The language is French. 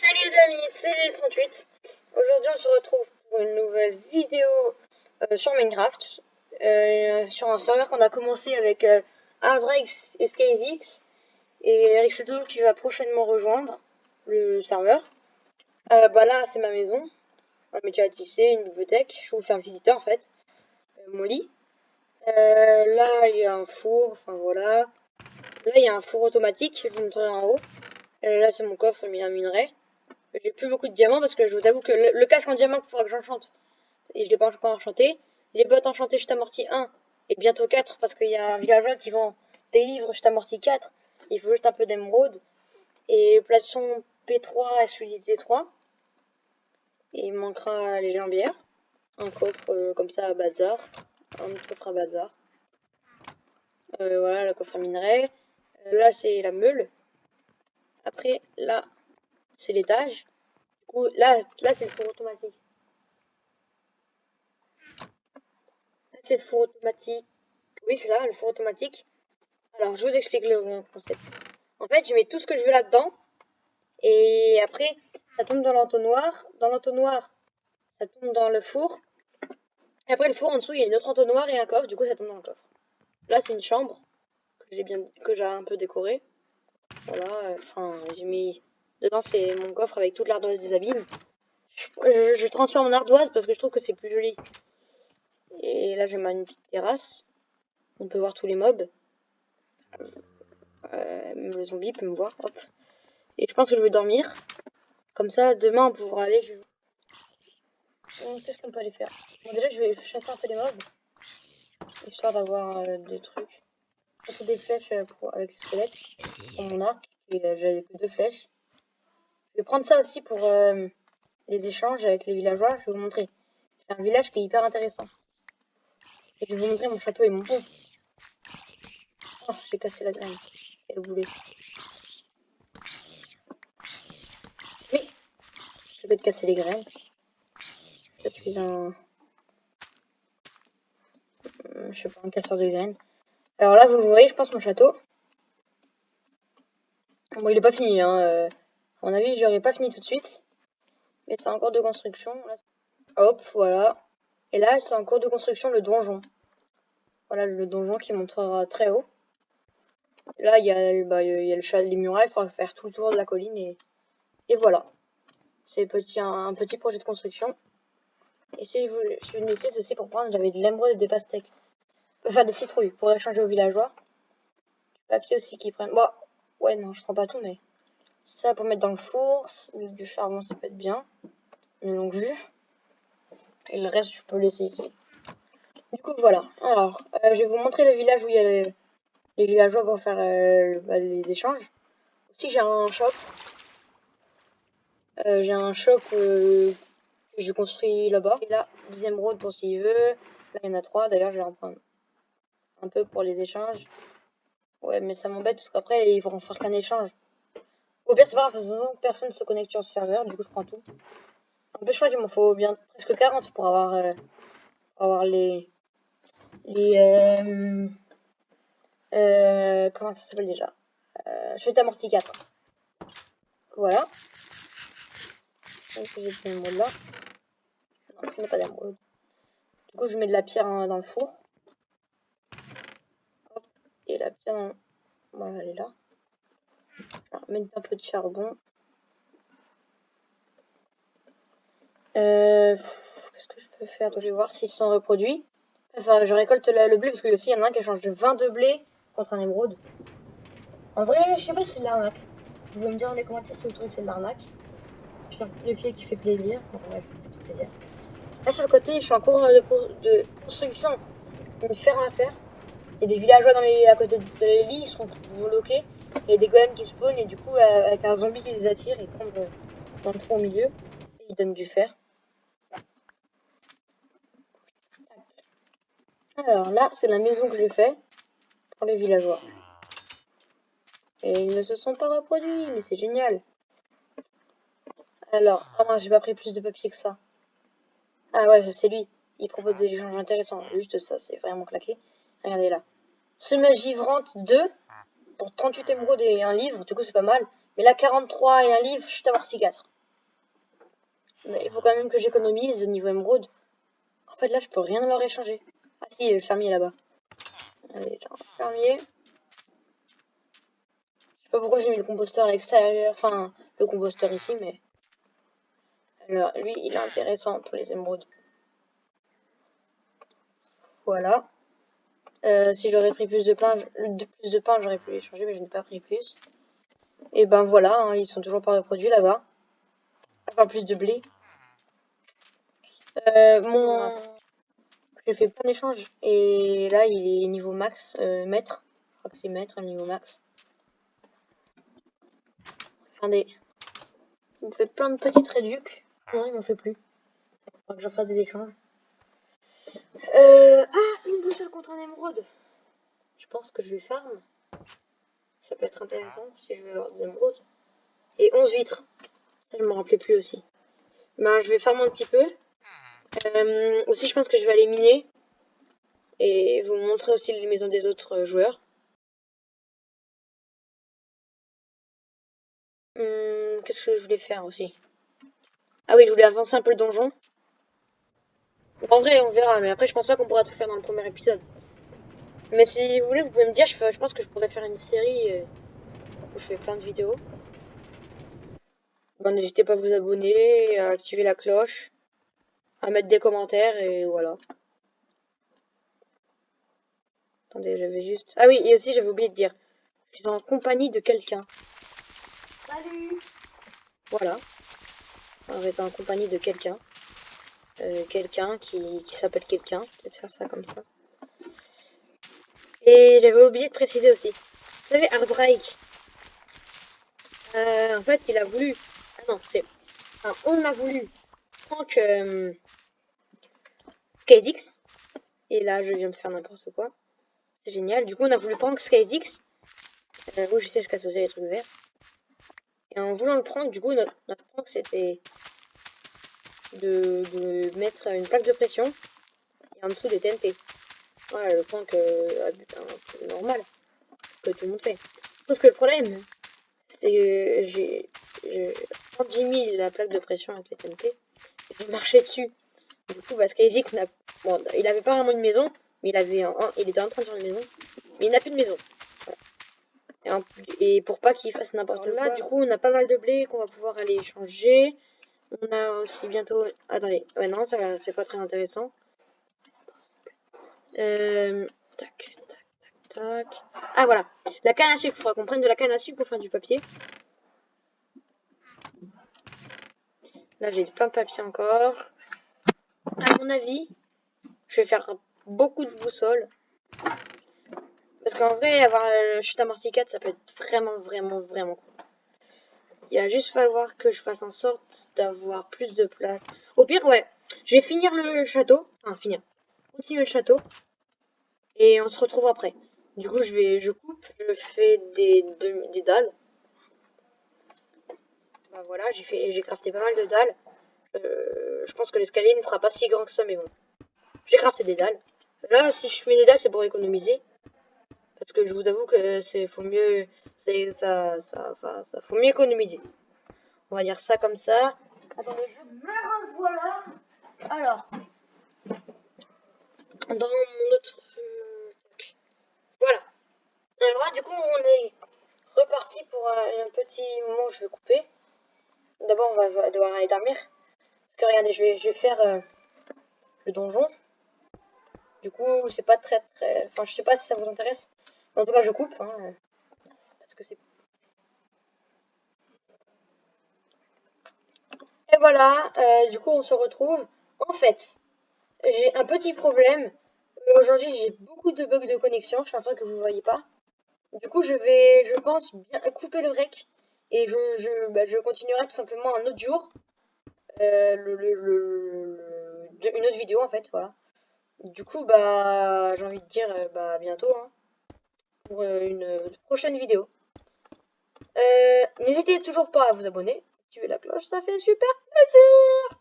Salut les amis, c'est Lil38. Aujourd'hui on se retrouve pour une nouvelle vidéo sur Minecraft, sur un serveur qu'on a commencé avec Ardrex et SkyZX et Eric Seto qui va prochainement rejoindre le serveur. Bah là c'est ma maison, un métier à tisser, une bibliothèque, je vais vous faire visiter en fait, mon lit. Là il y a un four, enfin voilà. Là il y a un four automatique, je vous montrerai en haut. Là c'est mon coffre, mais il y a un minerai. J'ai plus beaucoup de diamants parce que je vous avoue que le casque en diamant, il faudra que j'enchante. Et je l'ai pas encore enchanté. Les bottes enchantées, je t'amortis 1 et bientôt 4 parce qu'il y a un villageois qui vend des livres, je t'amortis 4. Il faut juste un peu d'émeraude. Et plastron P3 et fluidité 3. Et il manquera les jambières. Un coffre comme ça à bazar. Un autre coffre à bazar. Voilà, le coffre à minerai. Là, c'est la meule. Après, là, c'est l'étage. Du coup, là c'est le four automatique. C'est le four automatique. Oui, c'est ça, le four automatique. Alors, je vous explique le concept. En fait, je mets tout ce que je veux là-dedans. Et après, ça tombe dans l'entonnoir. Dans l'entonnoir, ça tombe dans le four. Et après, le four, en dessous, il y a une autre entonnoir et un coffre. Du coup, ça tombe dans le coffre. Là, c'est une chambre que j'ai un peu décorée. Voilà, enfin, j'ai mis... Dedans, c'est mon coffre avec toute l'ardoise des abîmes. Je transforme en ardoise parce que je trouve que c'est plus joli. Et là, j'ai une petite terrasse. On peut voir tous les mobs. Même le zombie peut me voir. Hop. Et je pense que je vais dormir. Comme ça, demain, on pourra aller... Qu'est-ce qu'on peut aller faire? Bon, déjà, je vais chasser un peu les mobs. Histoire d'avoir des trucs. Surtout des flèches avec les squelettes. Pour mon arc. Et j'avais que 2 flèches. Je vais prendre ça aussi pour les échanges avec les villageois. Je vais vous montrer. J'ai un village qui est hyper intéressant. Et je vais vous montrer mon château et mon pont. Oh, j'ai cassé la graine. Quel boulet. Mais, je vais te casser les graines. Je suis un... je sais pas, un casseur de graines. Alors là, vous voyez, je pense, mon château. Bon, il est pas fini, hein. À mon avis, j'aurais pas fini tout de suite. Mais c'est en cours de construction. Là. Hop, voilà. Et là, c'est en cours de construction le donjon. Voilà, le donjon qui montera très haut. Là, il y a, les murailles, il faudra faire tout le tour de la colline. Et voilà. C'est un petit projet de construction. Et si vous laissez ceci pour prendre, j'avais de l'émeraude et des pastèques. On peut faire des citrouilles pour échanger aux villageois. Du papier aussi qui prennent. Bon, ouais, non, je prends pas tout, mais ça pour mettre dans le four. Du charbon, ça peut être bien. Une longue vue. Et le reste, je peux laisser ici. Du coup, voilà. Alors, je vais vous montrer le village où il y a les villageois pour faire les échanges. Aussi, j'ai un shop. Que j'ai construit là-bas. Et là, 10 émeraudes pour s'il veut. Là, il y en a 3. D'ailleurs, je vais en prendre un peu pour les échanges. Ouais, mais ça m'embête parce qu'après, ils vont faire qu'un échange. Au pire, c'est pas grave, personne ne se connecte sur le serveur. Du coup, je prends tout. En plus, je crois qu'il m'en faut bien presque 40 pour avoir les comment ça s'appelle déjà? Je vais t'amortir 4. Voilà. Donc j'ai fait l'émeraude là. Non, je n'ai pas d'émeraude. Du coup, je mets de la pierre dans le four. Hop. Et la pierre dans... Voilà, elle est là. Je vais mettre un peu de charbon. Qu'est-ce que je peux faire? Donc, je vais voir s'ils sont reproduits. Enfin, je récolte le blé parce qu'il y en a un qui échange de 22 blés contre un émeraude. En vrai, je sais pas si c'est de l'arnaque. Vous pouvez me dire dans les commentaires si vous trouvez que c'est de l'arnaque. Je suis un vérifier qui fait plaisir. Bon, ouais, ça fait plaisir. Là, sur le côté, je suis en cours de construction. Une ferme à faire. Il y a des villageois à côté de les lits, ils sont bloqués. Il y a des golems qui spawnent et du coup, avec un zombie qui les attire, ils tombent dans le fond au milieu. Et ils donnent du fer. Alors là, c'est la maison que j'ai fait pour les villageois. Et ils ne se sont pas reproduits, mais c'est génial. Alors, oh mince, j'ai pas pris plus de papier que ça. Ah ouais, c'est lui. Il propose des échanges intéressants. Juste ça, c'est vraiment claqué. Regardez là. Semelle givrante 2. pour 38 émeraudes et un livre, du coup c'est pas mal. Mais là 43 et un livre, je suis amorti 4. Mais il faut quand même que j'économise niveau émeraude. En fait là je peux rien leur échanger. Ah si, le fermier là-bas. Allez, tiens, fermier. Je sais pas pourquoi j'ai mis le composteur à l'extérieur, enfin le composteur ici, mais... Alors lui il est intéressant pour les émeraudes. Voilà. Si j'aurais pris plus de pain, j'aurais pu les changer, mais je n'ai pas pris plus. Et ben voilà, hein, ils sont toujours pas reproduits là-bas. Enfin, plus de blé. Mon... J'ai fait plein d'échanges. Et là, il est niveau max, maître. Je crois que c'est maître, le niveau max. Regardez. Il me fait plein de petites réducs. Non, il m'en fait plus. Il faudra que j'en fasse des échanges. Ah, une boussole contre un émeraude. Je pense que je vais farm. Ça peut être intéressant si je veux avoir des émeraudes. Et 11 vitres. Ça, je me rappelais plus aussi. Ben, je vais farmer un petit peu. Aussi, je pense que je vais aller miner. Et vous montrer aussi les maisons des autres joueurs. Qu'est-ce que je voulais faire aussi? Ah oui, je voulais avancer un peu le donjon. En vrai, on verra, mais après, je pense pas qu'on pourra tout faire dans le premier épisode. Mais si vous voulez, vous pouvez me dire, je pense que je pourrais faire une série où je fais plein de vidéos. Bon, n'hésitez pas à vous abonner, à activer la cloche, à mettre des commentaires, et voilà. Attendez, j'avais juste... Ah oui, et aussi, j'avais oublié de dire, je suis en compagnie de quelqu'un. Salut. Voilà. On est en compagnie de quelqu'un. Quelqu'un qui s'appelle quelqu'un. Peut-être faire ça comme ça. Et j'avais oublié de préciser aussi. Vous savez, Ardrake, en fait, il a voulu... Ah non, c'est... Enfin, on a voulu Franck SkyZix. Et là, je viens de faire n'importe quoi. C'est génial. Du coup, on a voulu prendre SkyZix. Oui, je sais, je casse aussi les trucs verts. Et en voulant le prendre, du coup, notre prank, c'était de mettre une plaque de pression et en dessous des TNT. Voilà, le prank normal que tout le monde fait. Sauf que le problème, c'est que j'ai quand j'ai mis la plaque de pression avec les TNT, j'ai marché dessus. Du coup, parce qu'Ezix n'a... Bon, il avait pas vraiment une maison, mais il était en train de faire une maison. Mais il n'a plus de maison. Voilà. Et pour pas qu'il fasse n'importe quoi, du coup, on a pas mal de blé qu'on va pouvoir aller échanger. On a aussi bientôt... Attendez, ouais, non, ça c'est pas très intéressant. Tac, tac, tac, tac. Ah, voilà. La canne à sucre, il faudra qu'on prenne de la canne à sucre pour faire du papier. Là, j'ai plein de papier encore. À mon avis, je vais faire beaucoup de boussoles. Parce qu'en vrai, avoir le chute amorti 4, ça peut être vraiment, vraiment, vraiment cool. Il va juste falloir que je fasse en sorte d'avoir plus de place. Au pire, ouais, je vais finir le château. Enfin, continuer le château. Et on se retrouve après. Du coup, je coupe, je fais des dalles. Bah voilà, j'ai crafté pas mal de dalles. Je pense que l'escalier ne sera pas si grand que ça, mais bon. J'ai crafté des dalles. Là, si je fais des dalles, c'est pour économiser. Parce que je vous avoue que faut mieux, faut mieux économiser. On va dire ça comme ça. Attendez, je me revoilà. Alors, dans mon autre... voilà. Alors là, du coup, on est reparti pour un petit moment où je vais couper. D'abord, on va devoir aller dormir. Parce que regardez, je vais faire le donjon. Du coup, c'est pas très... Enfin, je sais pas si ça vous intéresse. Mais en tout cas, je coupe. Hein, parce que c'est... Et voilà, du coup, on se retrouve. En fait, j'ai un petit problème. Aujourd'hui, j'ai beaucoup de bugs de connexion. Je suis en train que vous ne voyez pas. Du coup, je pense, bien couper le rec. Et je continuerai tout simplement un autre jour. Une autre vidéo, en fait, voilà. Du coup, bah, j'ai envie de dire, bah, à bientôt, hein, pour une prochaine vidéo. N'hésitez toujours pas à vous abonner, activer la cloche, ça fait super plaisir.